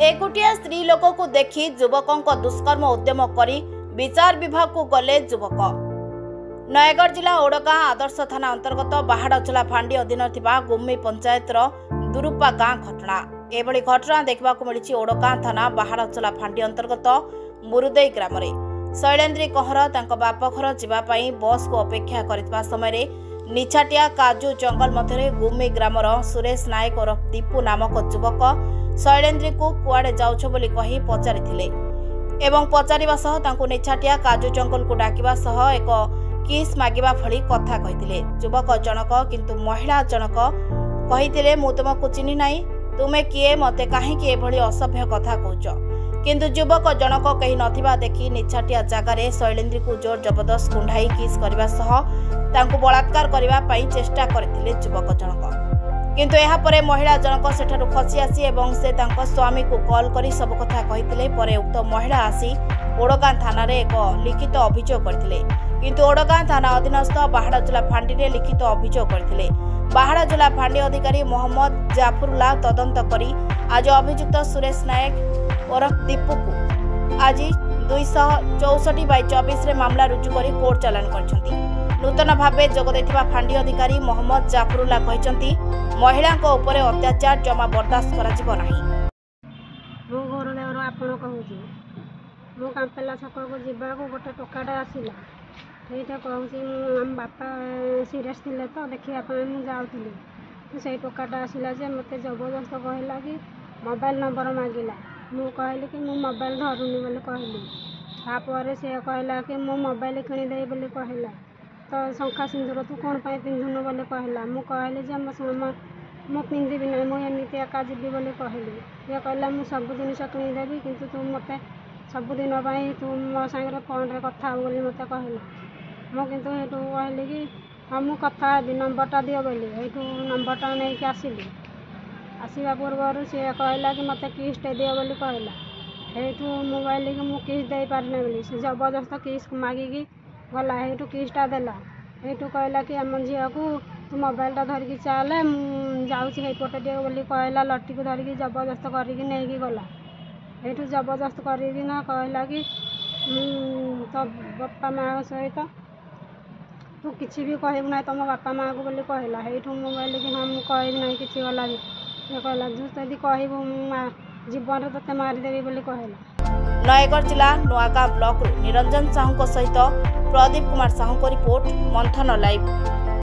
एकुटिया स्त्री लोक को देखि युवकों दुष्कर्म उद्यम करी विचार विभाग को गले युवक। नयगढ़ जिला ओडगां आदर्श थाना अंतर्गत बाहाड़चला फांडी अधीन गुम्मी पंचायत दुरुपा गाँ घटना। एभली घटना देखा मिली ओडगां थाना बाहाड़चला फांडी अंतर्गत मुरुदेई ग्राम शैलेन्द्री कहर बापघर जावाई बस को अपेक्षा करथिबा समय निछाटिया काजू जंगल मध्य गुम्मी ग्रामर सुरेश नायक और दीपू नामक युवक शैलेन्द्री को कुआड़े जाउछ बोली कही पचारिथिले एवं पचारिबा सह तांको निछाटिया काजू जंगल को डाकिबा सह एक किस मागिबा भली कथा कहिथिले। युवक जनक किंतु महिला जनक कहिथिले मु तुमको चिन्हि नाही, तुमे किए मते काहेकि एभली असभ्य कथा कहूछ। किंतु युवक जनक कही नथिबा देखि निछाटिया जगार शैलेन्द्री को जोर जबरदस्त कुंडाई किस करबा सह तांको बलात्कार करबा पई चेष्टा करथिले युवक जनक। किंतु एहा परे महिला जनक सेठारु खसी आसी एवं से तांको स्वामी को कॉल करी सब कथा कहिथिले। परे उक्त महिला आसी ओडगां थाना रे एक लिखित अभियोग करथिले। किंतु ओडगां थाना अधीनस्थ बाहाड़चला फांडी रे लिखित अभियोग करथिले। बाहाड़चला फांडी अधिकारी मोहम्मद जाफरुल्लाह तदंत करी आज अभियुक्त सुरेश नायक और दीपू को आज 264/24 रे मामला रुजु करी कोर्ट चालान करछंती। नूतन भावे जोग देथिबा फांडी अधिकारी मोहम्मद जाफरुल्लाह कहचंती महिला उपर अत्याचार जमा बर्दाश्त करा नाही। मो घर लेवर आपण कहूची मो कांपेला छक को जिबा को गोटे टोकाटा आसिला एटा कहूची हम बापा सीरियस थिले तो देखिया पय मु जाउथिली से टोकाटा आसिला जे मते जबरदस्त कहला कि मोबाइल नंबर मागिला। मु कहली कि मु मोबाइल धरुनी बोली कहली। तापर से कहला कि मो मोबाइल किनि दे बोली कहला। तो शंखा सिंदूर तू कौन पाई पिंधुनु बोली कहला। मु कहली जे मो पिंधिबि ना मु एमती एका जीवी बोली कहली। ये कहला मु सब जिनिस किनिदेवी किंतु तू मते सबुदिन तू मो सागर फोन रे कथा हो बोली मते कहला। मु किंतु हेतु कहली कि हाँ मु कथा हेबी नंबरटा दियो बोली हेतु नंबरटा नहीं कि आसिली। आसवा पूर्व सी कहला कि मते किस्टे दियो बोली कहला। हेतु मोबाइल कि मु किस दे पारने बोली से जबरदस्त किस मागिकी गला। हेतु किस्टा देला। हेतु कहला कि आम झील को तू मोबाइलटा धरिकी चाले जाऊँगी हेपटे टे बोली कहला। लटी को धरिकी जबरदस्त करके नहीं गला। हेतु जबरदस्त करना कहला कि तो बापा माँ सहित तू किसी भी कहबू ना तुम बापा माँ को बोली कहला। हेतु मोबाइल कि हाँ मुझे कहबी ना कि गला भी कहला जदि कहबू जीवन ते मारिदेवी बोली कहला। नयगढ़ जिला नुआगां ब्लॉक निरंजन साहू सहित प्रदीप कुमार साहू को रिपोर्ट मंथन लाइव।